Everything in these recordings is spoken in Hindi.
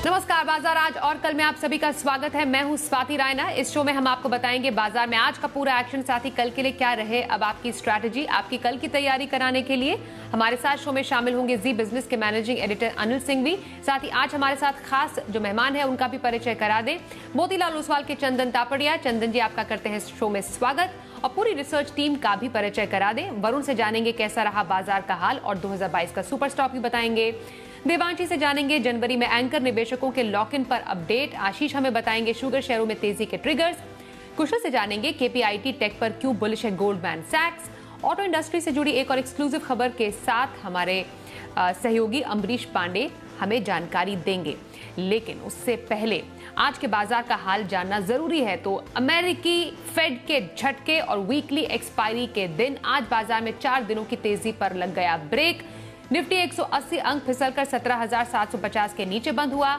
नमस्कार। बाजार आज और कल में आप सभी का स्वागत है। मैं हूं स्वाति रायना। इस शो में हम आपको बताएंगे बाजार में आज का पूरा एक्शन, साथ ही कल के लिए क्या रहे अब आपकी स्ट्रैटेजी। आपकी कल की तैयारी कराने के लिए हमारे साथ शो में शामिल होंगे जी बिजनेस के मैनेजिंग एडिटर अनिल सिंह भी। साथ ही आज हमारे साथ खास जो मेहमान है उनका भी परिचय करा दें। मोतीलाल ओसवाल के चंदन तापड़िया। चंदन जी, आपका करते हैं शो में स्वागत और पूरी रिसर्च टीम का भी परिचय करा दें। वरुण से जानेंगे कैसा रहा बाजार का हाल और 2022 का सुपर स्टॉक भी बताएंगे। देवांशी से जानेंगे जनवरी में एंकर निवेशकों के लॉक इन पर अपडेट। आशीष हमें बताएंगे शुगर शेयरों में तेजी के ट्रिगर्स। कुशल से जानेंगे केपीआईटी टेक पर क्यों बुलिश है गोल्डमैन सैक्स। ऑटो इंडस्ट्री से जुड़ी एक और एक्सक्लूसिव खबर के साथ हमारे सहयोगी अम्बरीश पांडे हमें जानकारी देंगे। लेकिन उससे पहले आज के बाजार का हाल जानना जरूरी है, तो अमेरिकी फेड के झटके और वीकली एक्सपायरी के दिन आज बाजार में 4 दिनों की तेजी पर लग गया ब्रेक। निफ्टी 180 अंक फिसलकर 17,750 के नीचे बंद हुआ,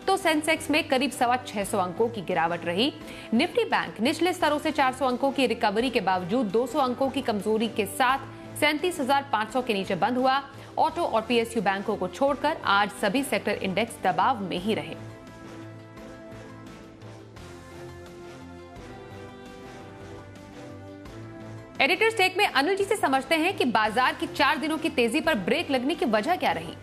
तो सेंसेक्स में करीब 650 अंकों की गिरावट रही। निफ्टी बैंक निचले स्तरों से 400 अंकों की रिकवरी के बावजूद 200 अंकों की कमजोरी के साथ 37,500 के नीचे बंद हुआ। ऑटो और पीएसयू बैंकों को छोड़कर आज सभी सेक्टर इंडेक्स दबाव में ही रहे। एडिटर्स टेक में अनिल जी से समझते हैं कि बाजार की 4 दिनों की तेजी पर ब्रेक लगने की वजह क्या रही।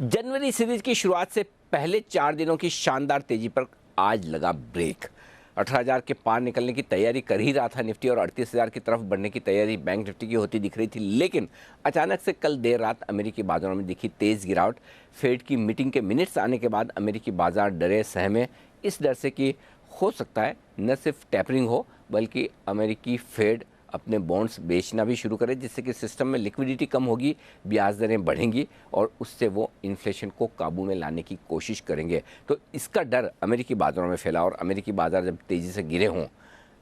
जनवरी सीरीज की शुरुआत से पहले 4 दिनों की शानदार तेजी पर आज लगा ब्रेक। 18,000 के पार निकलने की तैयारी कर ही रहा था निफ्टी और 38,000 की तरफ बढ़ने की तैयारी बैंक निफ्टी की होती दिख रही थी। लेकिन अचानक से कल देर रात अमेरिकी बाजारों में दिखी तेज गिरावट। फेड की मीटिंग के मिनट्स आने के बाद अमेरिकी बाजार डरे सहमे, इस डर से कि हो सकता है न सिर्फ टैपरिंग हो बल्कि अमेरिकी फेड अपने बॉन्ड्स बेचना भी शुरू करे, जिससे कि सिस्टम में लिक्विडिटी कम होगी, ब्याज दरें बढ़ेंगी और उससे वो इन्फ्लेशन को काबू में लाने की कोशिश करेंगे। तो इसका डर अमेरिकी बाजारों में फैला और अमेरिकी बाजार जब तेज़ी से गिरे हों,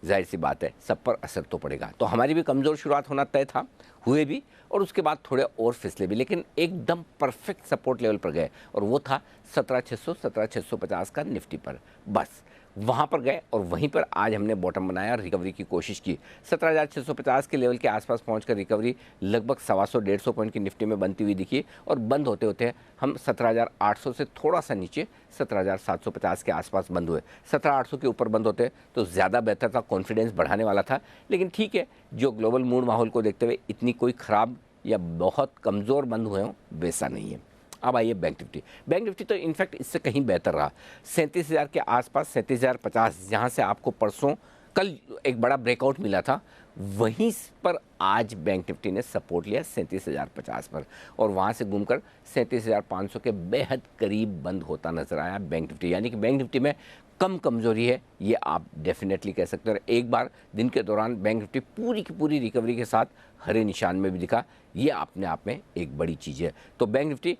जाहिर सी बात है सब पर असर तो पड़ेगा। तो हमारी भी कमज़ोर शुरुआत होना तय था, हुए भी, और उसके बाद थोड़े और फिसले भी, लेकिन एकदम परफेक्ट सपोर्ट लेवल पर गए और वो था 17,600 17,650 का निफ्टी पर। बस वहाँ पर गए और वहीं पर आज हमने बॉटम बनाया और रिकवरी की कोशिश की। 17,650 के लेवल के आसपास पहुंचकर रिकवरी लगभग 125 पॉइंट की निफ्टी में बनती हुई दिखी और बंद होते होते हम 17,800 से थोड़ा सा नीचे 17,750 के आसपास बंद हुए। 17,800 के ऊपर बंद होते तो ज़्यादा बेहतर था, कॉन्फिडेंस बढ़ाने वाला था। लेकिन ठीक है, जो ग्लोबल मूड माहौल को देखते हुए इतनी कोई ख़राब या बहुत कमज़ोर बंद हुए हों वैसा नहीं है। अब आइए बैंक निफ्टी। बैंक निफ्टी तो इनफैक्ट इससे कहीं बेहतर रहा। 37,000 के आसपास 37,050, जहाँ से आपको परसों कल एक बड़ा ब्रेकआउट मिला था, वहीं पर आज बैंक निफ्टी ने सपोर्ट लिया 37,050 पर और वहाँ से घूमकर 37,500 के बेहद करीब बंद होता नजर आया बैंक निफ्टी। यानी कि बैंक निफ्टी में कम कमजोरी है, ये आप डेफिनेटली कह सकते हैं। एक बार दिन के दौरान बैंक निफ्टी पूरी की पूरी रिकवरी के साथ हरे निशान में भी दिखा, ये अपने आप में एक बड़ी चीज़ है। तो बैंक निफ्टी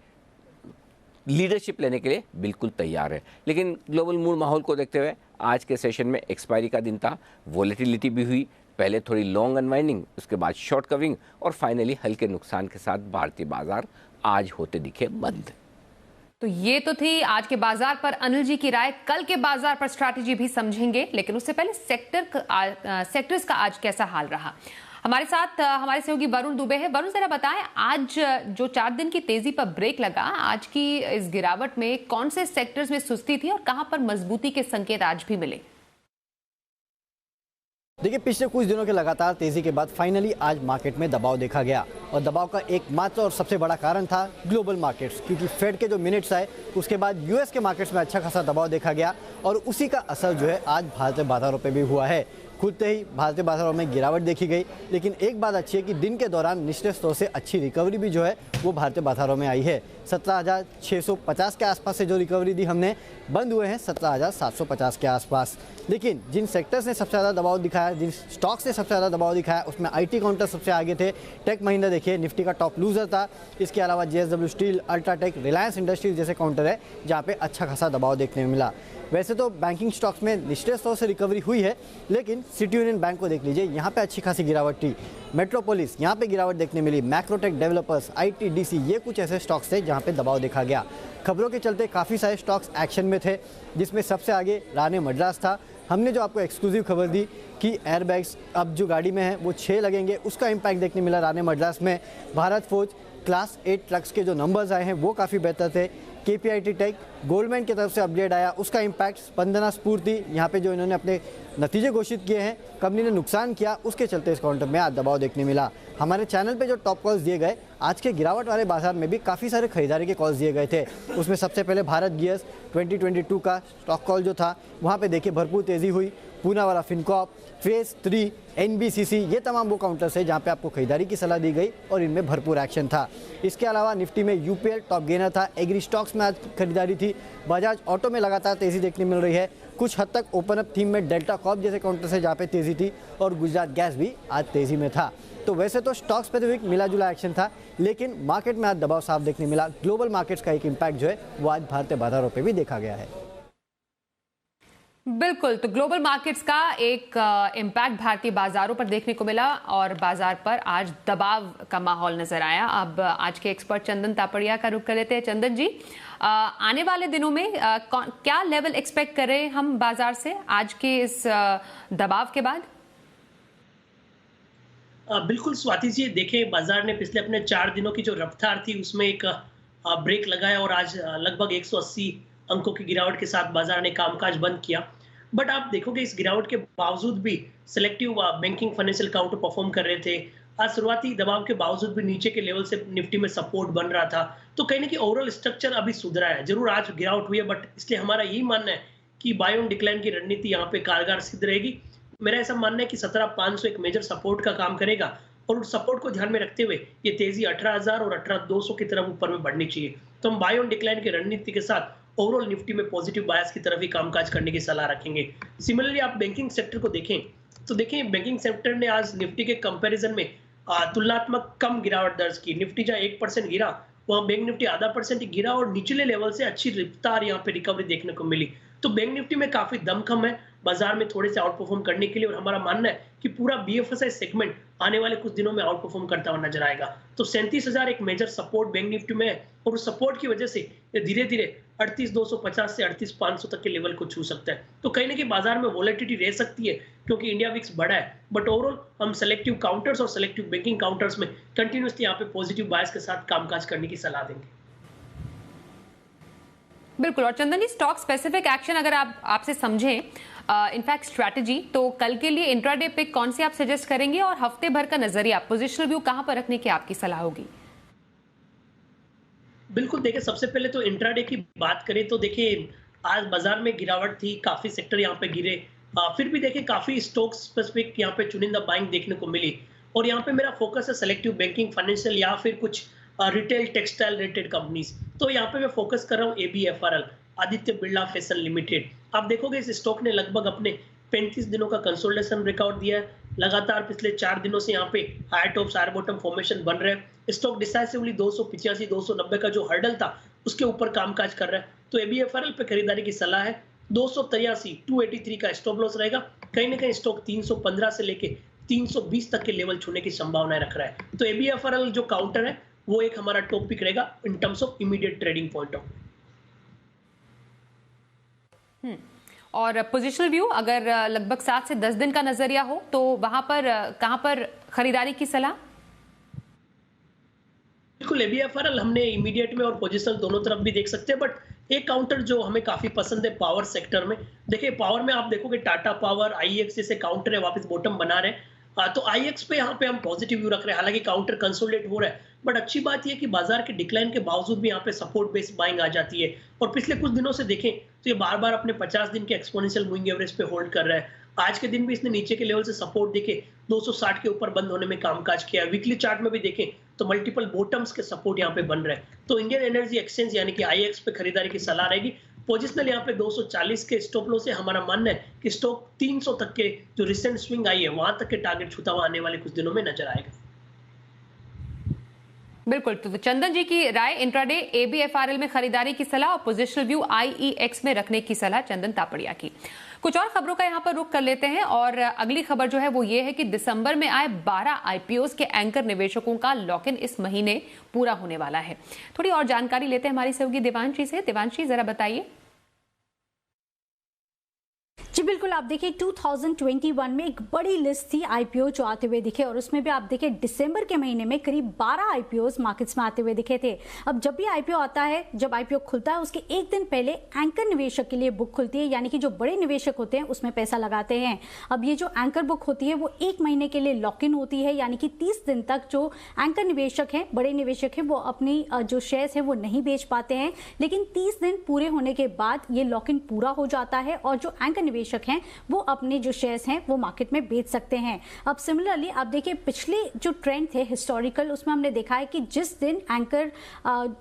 लीडरशिप लेने के लिए बिल्कुल तैयार है। लेकिन ग्लोबल मूड माहौल को देखते हुए आज के सेशन में एक्सपायरी का दिन था, वॉलेटिलिटी भी हुई, पहले थोड़ी लॉन्ग अनवाइंडिंग, उसके बाद शॉर्ट कवरिंग और फाइनली हल्के नुकसान के साथ भारतीय बाजार आज होते दिखे बंद। तो ये तो थी आज के बाजार पर अनिल जी की राय। कल के बाजार पर स्ट्रैटेजी भी समझेंगे, लेकिन उससे पहले सेक्टर्स का आज कैसा हाल रहा। हमारे साथ हमारे सहयोगी वरुण दुबे है। वरुण, जरा बताएं, आज जो 4 दिन की तेजी पर ब्रेक लगा, आज की इस गिरावट में कौन से सेक्टर्स में सुस्ती थी और कहां पर मजबूती के संकेत आज भी मिले? देखिए, पिछले कुछ दिनों के लगातार तेजी के बाद फाइनली आज मार्केट में दबाव देखा गया और दबाव का एकमात्र और सबसे बड़ा कारण था ग्लोबल मार्केट्स, क्योंकि फेड के जो मिनट्स आए उसके बाद यूएस के मार्केट्स में अच्छा खासा दबाव देखा गया और उसी का असर जो है आज भारतीय बाजारों पे भी हुआ है। खुलते ही भारतीय बाजारों में गिरावट देखी गई, लेकिन एक बात अच्छी है कि दिन के दौरान निचले स्तर से अच्छी रिकवरी भी जो है वो भारतीय बाजारों में आई है। 17,650 के आसपास से जो रिकवरी दी हमने, बंद हुए हैं 17,750 के आसपास। लेकिन जिन सेक्टर्स ने सबसे ज़्यादा दबाव दिखाया, जिन स्टॉक्स ने सबसे ज़्यादा दबाव दिखाया, उसमें आईटी काउंटर सबसे आगे थे। टेक महिंद्रा देखिए निफ्टी का टॉप लूजर था। इसके अलावा JSW steel, UltraTech, Reliance industries जैसे काउंटर है जहाँ पे अच्छा खासा दबाव देखने में मिला। वैसे तो बैंकिंग स्टॉक्स में निचले स्तर से रिकवरी हुई है, लेकिन सिटी यूनियन बैंक को देख लीजिए, यहाँ पे अच्छी खासी गिरावट थी। मेट्रोपोलिस, यहाँ पे गिरावट देखने मिली। मैक्रोटेक डेवलपर्स, आईटीडीसी, ये कुछ ऐसे स्टॉक्स थे जहाँ पे दबाव देखा गया। खबरों के चलते काफ़ी सारे स्टॉक्स एक्शन में थे, जिसमें सबसे आगे राणे मद्रास था, हमने जो आपको एक्सक्लूसिव खबर दी कि एयरबैग्स अब जो गाड़ी में है वो 6 लगेंगे, उसका इम्पैक्ट देखने मिला राणे मद्रास में। भारत फोर्ज क्लास 8 ट्रक्स के जो नंबर्स आए हैं वो काफ़ी बेहतर थे। KPIT टेक गोल्डमैन की तरफ से अपडेट आया, उसका इम्पैक्ट स्पंदना स्फूर्ति यहाँ पे जो इन्होंने अपने नतीजे घोषित किए हैं, कंपनी ने नुकसान किया, उसके चलते इस काउंटर में आज दबाव देखने मिला। हमारे चैनल पे जो टॉप कॉल्स दिए गए, आज के गिरावट वाले बाजार में भी काफ़ी सारे खरीदारी के कॉल्स दिए गए थे। उसमें सबसे पहले भारत गियर्स 2022 का स्टॉक कॉल जो था वहाँ पे देखिए भरपूर तेज़ी हुई। पूनावाला फिनकॉप, फेज 3, NBCC, ये तमाम वो काउंटर्स है जहाँ पे आपको खरीदारी की सलाह दी गई और इनमें भरपूर एक्शन था। इसके अलावा निफ्टी में UPL टॉप गेनर था। एग्री स्टॉक्स में आज खरीदारी थी। बजाज ऑटो में लगातार तेज़ी देखने मिल रही है। कुछ हद तक ओपन अप थीम में डेल्टा कॉर्प जैसे काउंटर्स है जहाँ पे तेज़ी थी और गुजरात गैस भी आज तेज़ी में था। तो वैसे तो स्टॉक स्पेसिफिक मिला जुला एक्शन था, लेकिन मार्केट में आज दबाव साफ देखने मिला। ग्लोबल मार्केट्स का एक इम्पैक्ट जो है वो आज भारतीय बाजारों पर भी देखा गया है। बिल्कुल, तो ग्लोबल मार्केट्स का एक इम्पैक्ट भारतीय बाजारों पर देखने को मिला और बाजार पर आज दबाव का माहौल नजर आया। अब आज के एक्सपर्ट चंदन तापड़िया का रुख कर लेते हैं। चंदन जी, आने वाले दिनों में क्या लेवल एक्सपेक्ट करें हम बाजार से आज के इस दबाव के बाद? बिल्कुल स्वाति जी, देखें बाजार ने पिछले अपने 4 दिनों की जो रफ्तार थी उसमें एक ब्रेक लगाया और आज लगभग 180 अंकों की गिरावट के साथ बाजार ने कामकाज बंद किया। बट आप देखोगे इस गिरावट के बावजूद भी selective banking financial counter perform कर रहे थे। आज शुरुआती दबाव के बावजूद भी नीचे के लेवल से निफ्टी में सपोर्ट बन रहा था। तो कहीं ना कहीं ओवरऑल स्ट्रक्चर अभी सुधरा है। जरूर आज गिरावट हुई है, बट इसलिए हमारा यही मानना है कि बाय ऑन डिक्लाइन की रणनीति यहाँ पे कारगर सिद्ध रहेगी। मेरा ऐसा मानना है कि 17,500 एक मेजर सपोर्ट का काम करेगा और उस सपोर्ट को ध्यान में रखते हुए ये तेजी 18,000 और 18,200 की तरफ ऊपर में बढ़नी चाहिए। तो हम बाय ऑन डिक्लाइन की रणनीति के साथ ओवरऑल निफ्टी में पॉजिटिव बायस की तरफ ही कामकाज करने की सलाह रखेंगे। सिमिलरली आप बैंकिंग सेक्टर को देखें तो देखें बैंकिंग सेक्टर ने आज निफ्टी के कंपैरिजन में तुलनात्मक कम गिरावट दर्ज की। निफ्टी जहां 1% गिरा वहां बैंक निफ्टी आधा % गिरा और निचले लेवल से अच्छी रफ्तार यहाँ पे रिकवरी देखने को मिली। तो बैंक निफ्टी में काफी दमखम है बाजार में थोड़े से आउट परफॉर्म करने के लिए और हमारा मानना है कि पूरा BFSI सेगमेंट आने वाले कुछ दिनों में आउट परफॉर्म करता हुआ नजर आएगा। तो 37,000 एक मेजर सपोर्ट बैंक निफ्टी में है और उस सपोर्ट की वजह से ये धीरे धीरे 38,250 से 38,500 तक के लेवल को छू सकता है। तो कहीं ना कहीं बाजार में वॉलेटिलिटी रह सकती है क्योंकि इंडिया विक्स बड़ा है, बट ओवरऑल हम सेलेक्टिव काउंटर्स और सेलेक्टिव बैंकिंग काउंटर्स में कंटिन्यूसली यहाँ पे पॉजिटिव बायस के साथ कामकाज करने की सलाह देंगे। बिल्कुल, और चंदन जी, स्टॉक स्पेसिफिक एक्शन अगर आप आपसे समझें, इनफैक्ट स्ट्रैटेजी, तो कल के लिए इंट्राडे पिक कौन सी आप सजेस्ट करेंगे और हफ्ते भर का नजरिया, पोजिशनल व्यू कहां पर रखने की आपकी सलाह होगी? बिल्कुल, देखिए सबसे पहले तो इंट्राडे की बात करें तो देखिए आज बाजार में गिरावट थी, काफी सेक्टर यहाँ पे गिरे, फिर भी देखिए काफी स्टॉक स्पेसिफिक यहाँ पे चुनिंदा बाइंग देखने को मिली और यहाँ पे मेरा फोकस है सेलेक्टिव बैंकिंग, फाइनेंशियल या फिर कुछ रिटेल टेक्सटाइल रिलेटेड कंपनीज। तो यहाँ पे मैं फोकस कर रहा हूँ ABFRL, Aditya Birla fashion limited. आप देखोगे इस स्टॉक ने लगभग अपने 35 दिनों का कंसोलिडेशन रिकॉर्ड दिया है। लगातार पिछले 4 दिनों से यहाँ पे high top high bottom formation बन रहे हैं। स्टॉक डिसाइसिवली 285 290 का जो हर्डल था उसके ऊपर कामकाज कर रहा है। तो ABFRL पे खरीदारी की सलाह है। 283 283 का स्टॉप लॉस रहेगा। कहीं ना कहीं स्टॉक 315 से लेके 320 तक के लेवल छूने की संभावनाएं रख रहा है। तो ABFRL जो काउंटर है वो एक हमारा टॉप पिक रहेगा in terms of immediate trading point of. और पोजिशनल व्यू अगर लगभग 7 से 10 दिन का नजरिया हो तो वहां पर कहां पर खरीदारी की सलाह? बिल्कुल, ABFRL हमने इमीडिएट में और पोजिशनल दोनों तरफ भी देख सकते हैं, बट एक काउंटर जो हमें काफी पसंद है पावर सेक्टर में। देखिए पावर में आप देखोगे टाटा पावर, IEX जैसे काउंटर है वापस बॉटम बना रहे हैं। तो IEX पे यहाँ पे हम पॉजिटिव व्यू रख रहे हैं। हालांकि काउंटर कंसोलिडेट हो रहा है, बट अच्छी बात यह है कि बाजार के डिक्लाइन के बावजूद भी यहाँ पे सपोर्ट बेस्ड बाइंग आ जाती है और पिछले कुछ दिनों से देखें तो ये बार बार अपने 50 दिन के एक्सपोनेंशियल मूविंग एवरेज पे होल्ड कर रहा है। आज के दिन भी इसने नीचे के लेवल से सपोर्ट देके 260 के ऊपर बंद होने में कामकाज किया है। वीकली चार्ट में भी देखें तो मल्टीपल बॉटम्स के सपोर्ट यहाँ पे बन रहे हैं। तो इंडियन एनर्जी एक्सचेंज यानी कि IEX पे खरीदारी की सलाह रहेगी। पोजिशनल यहाँ पे 240 के स्टॉप लॉस से हमारा मानना है कि स्टॉक 300 तक के जो रिसेंट स्विंग आई है वहां तक के टारगेट छूता हुआ आने वाले कुछ दिनों में नजर आएगा। बिल्कुल, तो चंदन जी की राय, इंट्राडे ABFRL में खरीदारी की सलाह और पोजिशनल व्यू IEX में रखने की सलाह चंदन तापड़िया की। कुछ और खबरों का यहाँ पर रुख कर लेते हैं और अगली खबर जो है वो ये है कि दिसंबर में आए 12 IPOs के एंकर निवेशकों का लॉक इन इस महीने पूरा होने वाला है। थोड़ी और जानकारी लेते हैं हमारी सहयोगी देवांशी से। देवांशी, जरा बताइए। जी बिल्कुल, आप देखिए 2021 में एक बड़ी लिस्ट थी आईपीओ जो आते हुए दिखे, और उसमें भी आप देखिए दिसंबर के महीने में करीब 12 आईपीओस मार्केट्स में आते हुए दिखे थे। अब जब भी आईपीओ आता है, जब आईपीओ खुलता है उसके एक दिन पहले एंकर निवेशक के लिए बुक खुलती है, यानी कि जो बड़े निवेशक होते हैं उसमें पैसा लगाते हैं। अब ये जो एंकर बुक होती है वो 1 महीने के लिए लॉक इन होती है, यानी कि 30 दिन तक जो एंकर निवेशक हैं, बड़े निवेशक हैं, वो अपनी जो शेयर्स है वो नहीं बेच पाते हैं। लेकिन 30 दिन पूरे होने के बाद ये लॉक इन पूरा हो जाता है और जो एंकर निवेशक हैं वो अपने जो शेयर्स हैं वो मार्केट में बेच सकते हैं। अब सिमिलरली आप देखिए पिछले जो ट्रेंड थे हिस्टोरिकल, उसमें हमने देखा है कि जिस दिन एंकर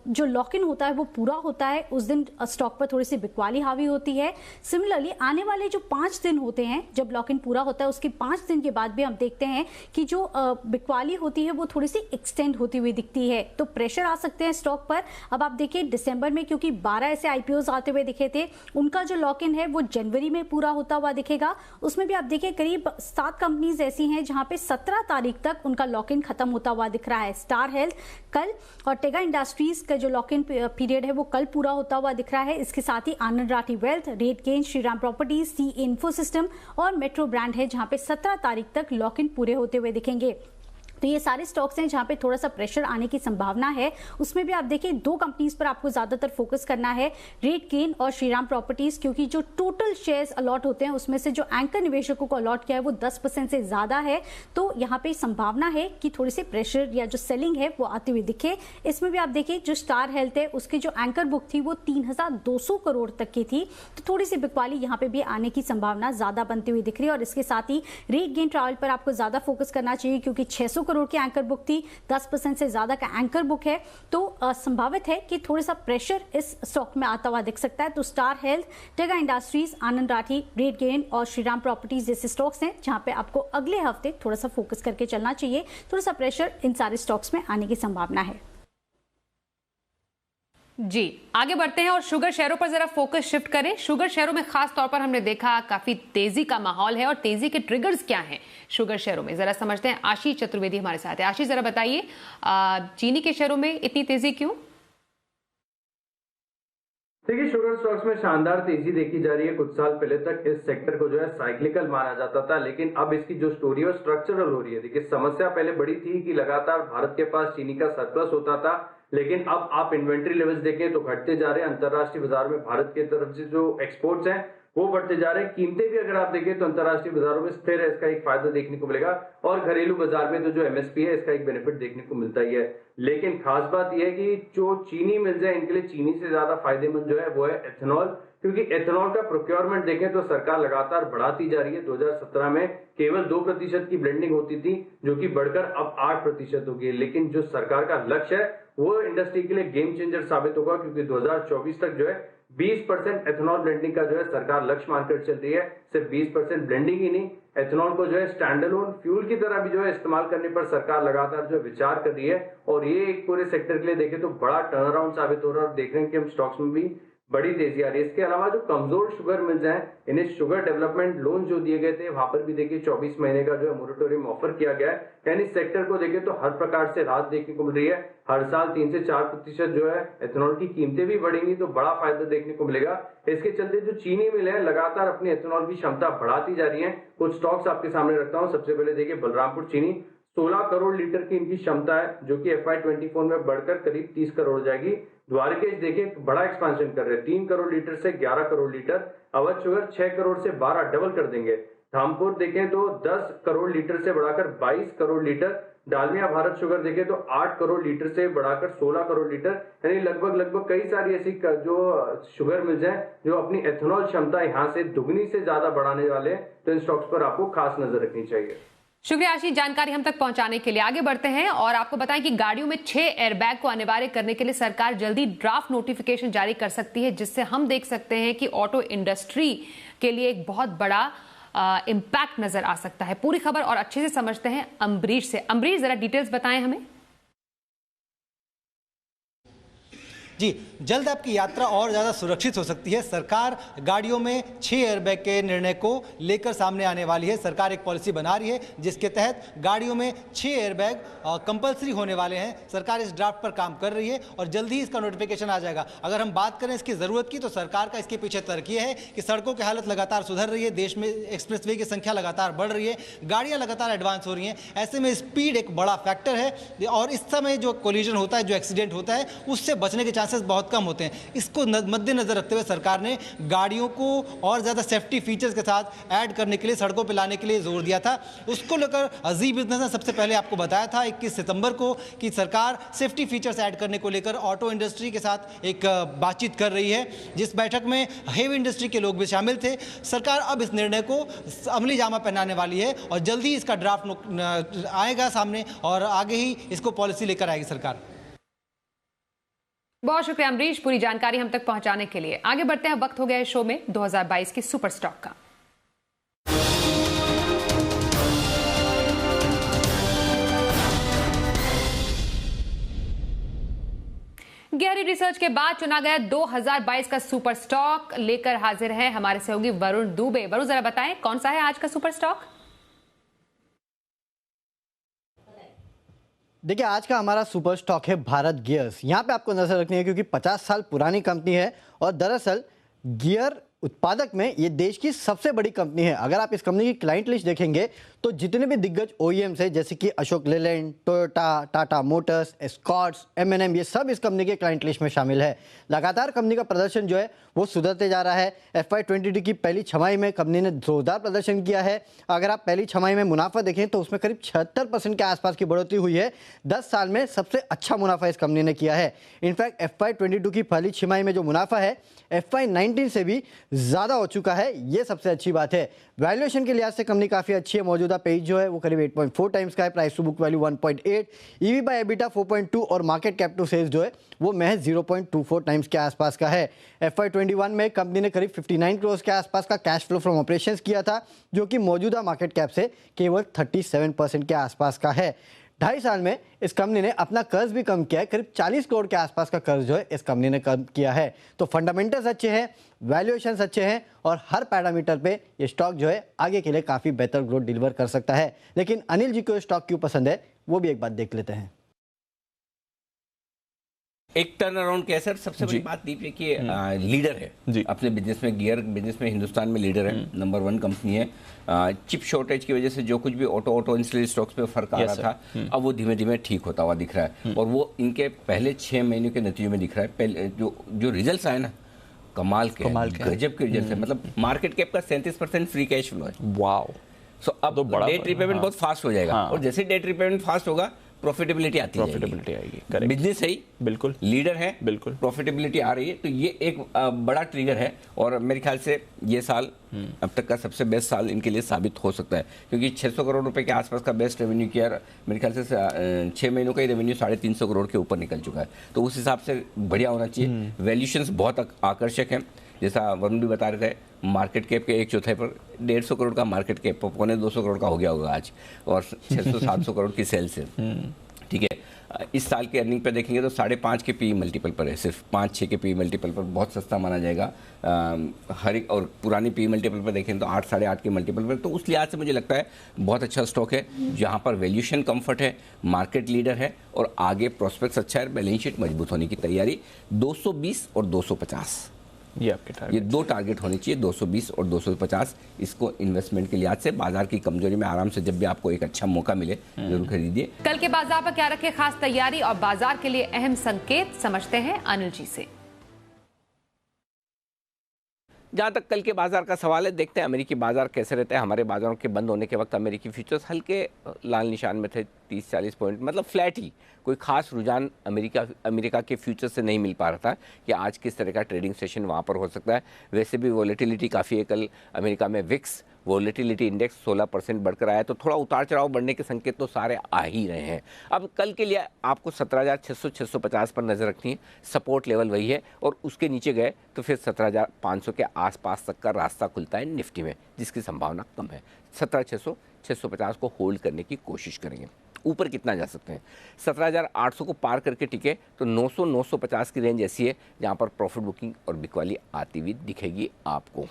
जो लॉक इन होता है वो पूरा होता है उस दिन स्टॉक पर थोड़ी सी बिकवाली हावी होती है। सिमिलरली आने वाले जो 5 दिन होते हैं जब लॉक इन पूरा होता है उसके 5 दिन के बाद भी हम देखते हैं कि जो बिकवाली होती है वो थोड़ी सी एक्सटेंड होती हुई दिखती है, तो प्रेशर आ सकते हैं स्टॉक पर। अब आप देखिए दिसंबर में क्योंकि 12 ऐसे आईपीओ आते हुए दिखे थे, उनका जो लॉक इन है वो जनवरी में पूरा होता हुआ दिखेगा। उसमें भी आप देखिए करीब 7 कंपनीज ऐसी हैं जहां पे 17 तारीख तक उनका लॉक इन खत्म होता हुआ दिख रहा है। स्टार हेल्थ कल और टेगा इंडस्ट्रीज का जो लॉक इन पीरियड है वो कल पूरा होता हुआ दिख रहा है। इसके साथ ही Anand Rathi wealth, RateGain, Shriram properties, C info system और मेट्रो ब्रांड है जहां पे 17 तारीख तक लॉक इन पूरे होते हुए दिखेंगे। तो ये सारे स्टॉक्स हैं जहां पे थोड़ा सा प्रेशर आने की संभावना है। उसमें भी आप देखिए 2 कंपनीज पर आपको ज्यादातर फोकस करना है, रेटगेन और श्रीराम प्रॉपर्टीज, क्योंकि जो टोटल शेयर्स अलॉट होते हैं उसमें से जो एंकर निवेशकों को अलॉट किया है वो 10% से ज्यादा है। तो यहाँ पे संभावना है कि थोड़ी सी प्रेशर या जो सेलिंग है वो आती हुई दिखे। इसमें भी आप देखिए जो स्टार हेल्थ है उसकी जो एंकर बुक थी वो 3200 करोड़ तक की थी, तो थोड़ी सी बिकवाली यहाँ पे भी आने की संभावना ज्यादा बनती हुई दिख रही है। और इसके साथ ही रेटगेन ट्रैवल पर आपको ज्यादा फोकस करना चाहिए क्योंकि 600 करोड़ की एंकर बुक थी, 10% से ज्यादा का एंकर बुक है, तो संभावित है कि थोड़ा सा प्रेशर इस स्टॉक में आता हुआ दिख सकता है। तो स्टार हेल्थ, टेगा इंडस्ट्रीज, आनंद राठी, रेटगेन और श्रीराम प्रॉपर्टीज जैसे स्टॉक्स हैं जहां पे आपको अगले हफ्ते थोड़ा सा फोकस करके चलना चाहिए। थोड़ा सा प्रेशर इन सारे स्टॉक्स में आने की संभावना है। जी आगे बढ़ते हैं और शुगर शेयरों पर जरा फोकस शिफ्ट करें। शुगर शेयरों में खास तौर पर हमने देखा काफी तेजी का माहौल है और तेजी के ट्रिगर्स क्या हैं शुगर शेयरों में, जरा समझते हैं। आशीष चतुर्वेदी हमारे साथ है। आशीष जरा बताइए चीनी के शेयरों में इतनी तेजी क्यों? देखिए शुगर स्टॉक्स में शानदार तेजी देखी जा रही है। कुछ साल पहले तक इस सेक्टर को जो है साइक्लिकल माना जाता था, लेकिन अब इसकी जो स्टोरी है स्ट्रक्चरल हो रही है। देखिए समस्या पहले बड़ी थी कि लगातार भारत के पास चीनी का सरप्लस होता था, लेकिन अब आप इन्वेंट्री लेवल्स देखें तो घटते जा रहे हैं। अंतरराष्ट्रीय बाजार में भारत की तरफ से जो एक्सपोर्ट्स हैं वो बढ़ते जा रहे हैं। कीमतें भी अगर आप देखें तो अंतरराष्ट्रीय बाजारों में स्थिर है, इसका एक फायदा देखने को मिलेगा। और घरेलू बाजार में तो जो एमएसपी है इसका एक बेनिफिट देखने को मिलता ही है। लेकिन खास बात यह है कि जो चीनी मिल्स है इनके लिए चीनी से ज्यादा फायदेमंद जो है वो है एथेनॉल, क्योंकि एथेनॉल का प्रोक्योरमेंट देखें तो सरकार लगातार बढ़ाती जा रही है। 2017 में केवल 2% की ब्लेंडिंग होती थी जो कि बढ़कर अब 8% हो गई। लेकिन जो सरकार का लक्ष्य है वो इंडस्ट्री के लिए गेम चेंजर साबित होगा, क्योंकि 2024 तक जो है 20% एथेनॉल ब्लेंडिंग का जो है सरकार लक्ष्य मानकर चल रही है। सिर्फ 20% ब्लेंडिंग ही नहीं, एथेनॉल को जो है स्टैंडअलोन फ्यूल की तरह भी जो है इस्तेमाल करने पर सरकार लगातार जो विचार कर रही है। और ये एक पूरे सेक्टर के लिए देखें तो बड़ा टर्न अराउंड साबित हो रहा है और देख रहे हैं कि हम स्टॉक्स में भी बड़ी तेजी आ रही है। इसके अलावा जो कमजोर शुगर मिल्स हैं इन्हें शुगर डेवलपमेंट लोन जो दिए गए थे वहां पर भी देखिए 24 महीने का जो है मोरेटोरियम ऑफर किया गया है। यानी सेक्टर को देखें तो हर प्रकार से राहत देखने को मिल रही है। हर साल 3 से 4% जो है एथेनॉल की कीमतें भी बढ़ेंगी तो बड़ा फायदा देखने को मिलेगा। इसके चलते जो चीनी मिल है लगातार अपनी एथेनॉल की क्षमता बढ़ाती जा रही है। कुछ स्टॉक्स आपके सामने रखता हूँ। सबसे पहले देखिए बलरामपुर चीनी, 16 करोड़ लीटर की इनकी क्षमता है जो कि FY24 में बढ़कर करीब 30 करोड़ हो जाएगी। द्वारकेश देखिए बड़ा एक्सपेंशन कर रहे हैं, 3 करोड़ लीटर से 11 करोड़ लीटर। अवध शुगर 6 करोड़ से 12 डबल कर देंगे। धामपुर देखें तो 10 करोड़ लीटर से बढ़ाकर 22 करोड़ लीटर। डालमिया भारत शुगर देखें तो 8 करोड़ लीटर से बढ़ाकर 16 करोड़ लीटर। यानी लगभग कई सारी ऐसी जो शुगर मिल्स हैं जो अपनी एथेनॉल क्षमता यहाँ से दुगनी से ज्यादा बढ़ाने वाले हैं, तो इन स्टॉक्स पर आपको खास नजर रखनी चाहिए। शुक्रिया आशीष जानकारी हम तक पहुंचाने के लिए। आगे बढ़ते हैं और आपको बताएं कि गाड़ियों में 6 एयरबैग को अनिवार्य करने के लिए सरकार जल्दी ड्राफ्ट नोटिफिकेशन जारी कर सकती है, जिससे हम देख सकते हैं कि ऑटो इंडस्ट्री के लिए एक बहुत बड़ा इम्पैक्ट नजर आ सकता है। पूरी खबर और अच्छे से समझते हैं अम्बरीश से। अम्बरीश जरा डिटेल्स बताएं हमें। जी, जल्द आपकी यात्रा और ज़्यादा सुरक्षित हो सकती है। सरकार गाड़ियों में 6 एयरबैग के निर्णय को लेकर सामने आने वाली है। सरकार एक पॉलिसी बना रही है जिसके तहत गाड़ियों में 6 एयरबैग कंपलसरी होने वाले हैं। सरकार इस ड्राफ्ट पर काम कर रही है और जल्द ही इसका नोटिफिकेशन आ जाएगा। अगर हम बात करें इसकी ज़रूरत की, तो सरकार का इसके पीछे तर्क ये है कि सड़कों की हालत लगातार सुधर रही है, देश में एक्सप्रेसवे की संख्या लगातार बढ़ रही है, गाड़ियाँ लगातार एडवांस हो रही हैं। ऐसे में स्पीड एक बड़ा फैक्टर है और इस समय जो कोलिजन होता है, जो एक्सीडेंट होता है, उससे बचने के चांसेस बहुत कम होते हैं। इसको मद्देनजर रखते हुए सरकार ने गाड़ियों को और ज़्यादा सेफ्टी फीचर्स के साथ ऐड करने के लिए, सड़कों पर लाने के लिए जोर दिया था। उसको लेकर अजी बिजनेस ने सबसे पहले आपको बताया था 21 सितंबर को कि सरकार सेफ्टी फीचर्स ऐड करने को लेकर ऑटो इंडस्ट्री के साथ एक बातचीत कर रही है, जिस बैठक में हेवी इंडस्ट्री के लोग भी शामिल थे। सरकार अब इस निर्णय को अमली जामा पहनाने वाली है और जल्दी इसका ड्राफ्ट आएगा सामने और आगे ही इसको पॉलिसी लेकर आएगी सरकार। बहुत शुक्रिया अमरीश पूरी जानकारी हम तक पहुंचाने के लिए। आगे बढ़ते हैं, वक्त हो गया है शो में 2022 की सुपर स्टॉक का। गहरी रिसर्च के बाद चुना गया 2022 का सुपर स्टॉक लेकर हाजिर है हमारे सहयोगी वरुण दुबे। वरुण, जरा बताएं कौन सा है आज का सुपर स्टॉक? देखिए, आज का हमारा सुपर स्टॉक है भारत गियर्स। यहाँ पे आपको नजर रखनी है क्योंकि 50 साल पुरानी कंपनी है और दरअसल गियर उत्पादक में ये देश की सबसे बड़ी कंपनी है। अगर आप इस कंपनी की क्लाइंट लिस्ट देखेंगे तो जितने भी दिग्गज OEMs है, जैसे कि Ashok Leyland, Toyota, Tata Motors, Escorts, M&M, ये सब इस कंपनी के क्लाइंट लिस्ट में शामिल है। लगातार कंपनी का प्रदर्शन जो है वो सुधरते जा रहा है। FY22 की पहली छमाही में कंपनी ने जोरदार प्रदर्शन किया है। अगर आप पहली छमाही में मुनाफा देखें तो उसमें करीब 76% के आसपास की बढ़ोतरी हुई है। 10 साल में सबसे अच्छा मुनाफा इस कंपनी ने किया है। इनफैक्ट FY22 की पहली छमाही में जो मुनाफा है FY19 से भी ज़्यादा हो चुका है। ये सबसे अच्छी बात है। वैल्यूएशन के लिहाज से कंपनी काफ़ी अच्छी है। मौजूदा पेज जो है वो करीब 8.4 टाइम्स का है, price to book value 1.8, EV by EBITDA 4.2 और मार्केट कैप टू सेल्स जो है वो महज 0.24 टाइम्स के आसपास का है। FY21 में कंपनी ने करीब 59 करोड़ के आसपास का कैश फ्लो फ्रॉम ऑपरेशंस किया था, जो कि मौजूदा मार्केट कैप से केवल 37% के आसपास का है। 2.5 साल में इस कंपनी ने अपना कर्ज भी कम किया है। करीब 40 करोड़ के आसपास का कर्ज जो है इस कंपनी ने कम किया है। तो फंडामेंटल्स अच्छे हैं, वैल्यूएशंस अच्छे हैं और हर पैरामीटर पे ये स्टॉक जो है आगे के लिए काफ़ी बेहतर ग्रोथ डिलीवर कर सकता है। लेकिन अनिल जी को स्टॉक क्यों पसंद है वो भी एक बात देख लेते हैं। एक टर्न अराउंड कैसे सबसे बड़ी बात दीप है कि लीडर है अपने बिजनेस में, गियर बिजनेस में हिंदुस्तान में लीडर है, नंबर 1 कंपनी है। चिप शॉर्टेज की वजह से जो कुछ भी ऑटो इंस्टॉल स्टॉक्स पे फर्क आ रहा था अब वो धीमे धीमे ठीक होता हुआ दिख रहा है और वो इनके पहले 6 महीनों के नतीजों में दिख रहा है। पहले जो रिजल्ट आए ना, कमाल के गजब के रिजल्ट है। मतलब मार्केट कैप का 37% फ्री कैश फ्लो है। वाओ। सो अब डेट रिपेमेंट बहुत फास्ट हो जाएगा और जैसे डेट रिपेमेंट फास्ट होगा प्रॉफिटेबिलिटी आएगी। बिजनेस है ही, बिल्कुल लीडर है, बिल्कुल प्रॉफिटेबिलिटी आ रही है, तो ये एक बड़ा ट्रिगर है और मेरे ख्याल से ये साल अब तक का सबसे बेस्ट साल इनके लिए साबित हो सकता है, क्योंकि 600 करोड़ रुपए के आसपास का बेस्ट रेवेन्यू किया। मेरे ख्याल से 6 महीनों का ही रेवेन्यू 350 करोड़ के ऊपर निकल चुका है, तो उस हिसाब से बढ़िया होना चाहिए। वैल्यूशंस बहुत आकर्षक हैं, जैसा वरुण भी बता रहे थे, मार्केट कैप के 1/4 पर 150 करोड़ का मार्केट कैप, 250 करोड़ का हो गया होगा आज, और 600-700 करोड़ की सेल्स है। ठीक है, इस साल की अर्निंग पे देखेंगे तो 5.5 के पी मल्टीपल पर है, सिर्फ 5-6 के पी मल्टीपल पर, बहुत सस्ता माना जाएगा हर एक। और पुरानी पी मल्टीपल पर देखें तो 8-8.5 के मल्टीपल पर, तो उस लिहाज से मुझे लगता है बहुत अच्छा स्टॉक है, जहाँ पर वैल्यूशन कंफर्ट है, मार्केट लीडर है और आगे प्रोस्पेक्ट्स अच्छा है, बैलेंस शीट मजबूत होने की तैयारी। 220 और 250 ये आपके टारगेट, ये 2 टारगेट होने चाहिए, 220 और 250। इसको इन्वेस्टमेंट के लिहाज से बाजार की कमजोरी में आराम से जब भी आपको एक अच्छा मौका मिले जरूर खरीदिए। कल के बाजार पर क्या रखे खास तैयारी और बाजार के लिए अहम संकेत, समझते हैं अनिल जी से। जहाँ तक कल के बाजार का सवाल है, देखते हैं अमेरिकी बाजार कैसे रहते हैं। हमारे बाजारों के बंद होने के वक्त अमेरिकी फ्यूचर्स हल्के लाल निशान में थे, 30-40 पॉइंट, मतलब फ्लैट ही, कोई खास रुझान अमेरिका के फ्यूचर से नहीं मिल पा रहा था कि आज किस तरह का ट्रेडिंग सेशन वहाँ पर हो सकता है। वैसे भी वॉलेटिलिटी काफ़ी है कल अमेरिका में। विक्स वॉलेटिलिटी इंडेक्स 16% बढ़कर आया, तो थोड़ा उतार चढ़ाव बढ़ने के संकेत तो सारे आ ही रहे हैं। अब कल के लिए आपको 17,600-650 पर नज़र रखनी है, सपोर्ट लेवल वही है, और उसके नीचे गए तो फिर 17,500 के आसपास तक का रास्ता खुलता है निफ्टी में, जिसकी संभावना कम है। 17,600-650 को होल्ड करने की कोशिश करेंगे। ऊपर कितना जा सकते हैं। 17,800 को पार करके टिके तो 900-950 की रेंज ऐसी है जहाँ पर प्रॉफिट बुकिंग और बिकवाली आती हुई दिखेगी आपको।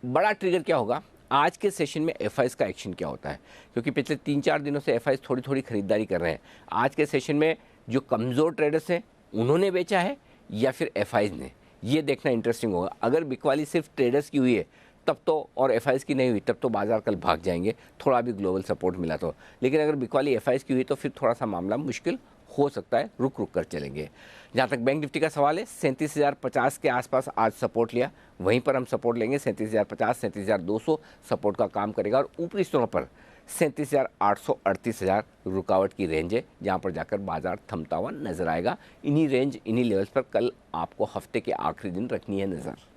बड़ा ट्रिगर क्या होगा, आज के सेशन में एफआईज का एक्शन क्या होता है, क्योंकि पिछले 3-4 दिनों से एफआईज थोड़ी थोड़ी खरीदारी कर रहे हैं। आज के सेशन में जो कमज़ोर ट्रेडर्स हैं उन्होंने बेचा है या फिर एफआईज ने, ये देखना इंटरेस्टिंग होगा। अगर बिकवाली सिर्फ ट्रेडर्स की हुई है तब तो, और एफआईज की नहीं हुई तब तो बाजार कल भाग जाएंगे, थोड़ा भी ग्लोबल सपोर्ट मिला तो। लेकिन अगर बिकवाली एफआईज की हुई तो फिर थोड़ा सा मामला मुश्किल हो सकता है, रुक रुक कर चलेंगे। जहाँ तक बैंक निफ्टी का सवाल है, 37,050 के आसपास आज सपोर्ट लिया, वहीं पर हम सपोर्ट लेंगे। 37,050, 37,200 सपोर्ट का काम करेगा और ऊपरी स्तरों पर 37,800, 38,000 रुकावट की रेंज है जहाँ पर जाकर बाजार थमता हुआ नजर आएगा। इन्हीं रेंज, इन्हीं लेवल्स पर कल आपको हफ्ते के आखिरी दिन रखनी है नजर।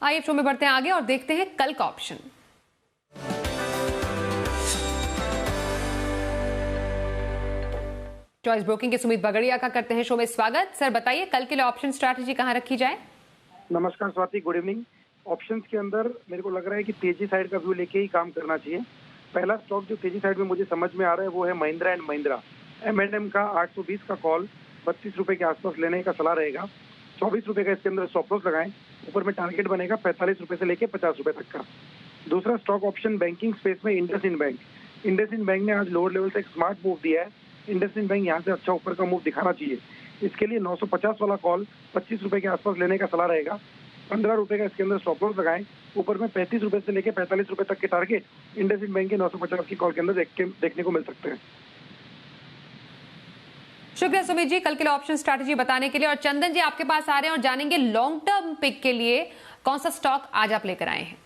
आइए शो में बढ़ते हैं आगे और देखते हैं कल का ऑप्शन। चॉइस ब्रोकिंग के सुमित बगड़िया का करते हैं शो में स्वागत। सर बताइए कल के लिए ऑप्शन स्ट्रैटेजी कहां रखी जाए? नमस्कार स्वाति, गुड इवनिंग। ऑप्शंस के अंदर मेरे को लग रहा है कि तेजी साइड का व्यू लेके ही काम करना चाहिए। पहला स्टॉक जो तेजी साइड में मुझे समझ में आ रहा है वो है महिंद्रा एंड महिंद्रा। M&M का 820 का कॉल 32 रुपए के आसपास लेने का सलाह रहेगा। 24 रुपए का इसके अंदर स्टॉप लॉस लगाएं। ऊपर में टारगेट बनेगा 45 रुपए से लेके 50 रुपए तक का। दूसरा स्टॉक ऑप्शन बैंकिंग स्पेस में इंडसइंड बैंक। इंडसइंड बैंक ने आज लोअर लेवल से एक स्मार्ट मूव दिया है। इंडसइंड बैंक यहाँ से अच्छा ऊपर का मूव दिखाना चाहिए। इसके लिए 950 वाला कॉल 25 रुपए के आसपास लेने का सलाह रहेगा। 15 रुपए का इसके अंदर स्टॉप लॉस लगाएं। ऊपर में 35 रुपए से लेके 45 रुपए तक के टारगेट इंडसइंड बैंक के 950 की कॉल के अंदर देखने को मिल सकते हैं। शुक्रिया सुमित जी कल के लिए ऑप्शन स्ट्रैटेजी बताने के लिए। और चंदन जी आपके पास आ रहे हैं और जानेंगे लॉन्ग टर्म पिक के लिए कौन सा स्टॉक आज आप लेकर आए हैं?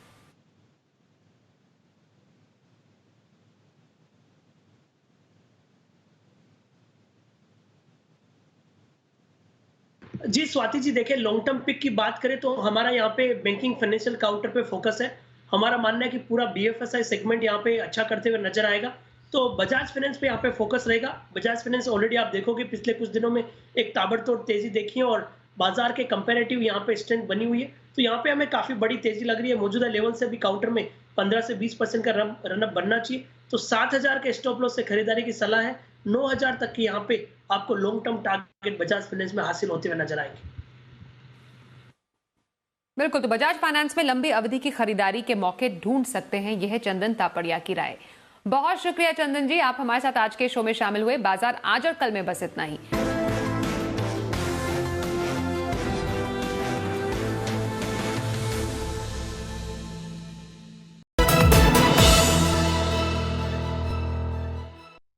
जी स्वाति जी, देखिए लॉन्ग टर्म पिक की बात करें तो हमारा यहाँ पे बैंकिंग फाइनेंशियल काउंटर पे फोकस है। हमारा मानना है कि पूरा BFSI सेगमेंट यहाँ पे अच्छा करते हुए नजर आएगा, तो बजाज फाइनेंस पे यहाँ पे फोकस रहेगा। बजाज फाइनेंस ऑलरेडी आप देखोगे पिछले कुछ दिनों में एक ताबड़तोड़ तेजी देखी है और बाजार के कंपैरेटिव यहाँ पे स्ट्रेंथ बनी हुई है, तो यहाँ पे हमें काफी बड़ी तेजी लग रही है। मौजूदा लेवल से भी काउंटर में 15 से 20% का रनअप बनना चाहिए, तो 7,000 के स्टॉप लॉस से खरीदारी की सलाह है। 9,000 तक की यहाँ पे आपको long term target Bajaj finance में हासिल होते हुए नजर आएंगे। बिल्कुल, तो बजाज फाइनेंस में लंबी अवधि की खरीदारी के मौके ढूंढ सकते हैं, यह है चंदन तापड़िया की राय। बहुत शुक्रिया चंदन जी, आप हमारे साथ आज के शो में शामिल हुए। बाजार आज और कल में बस इतना ही।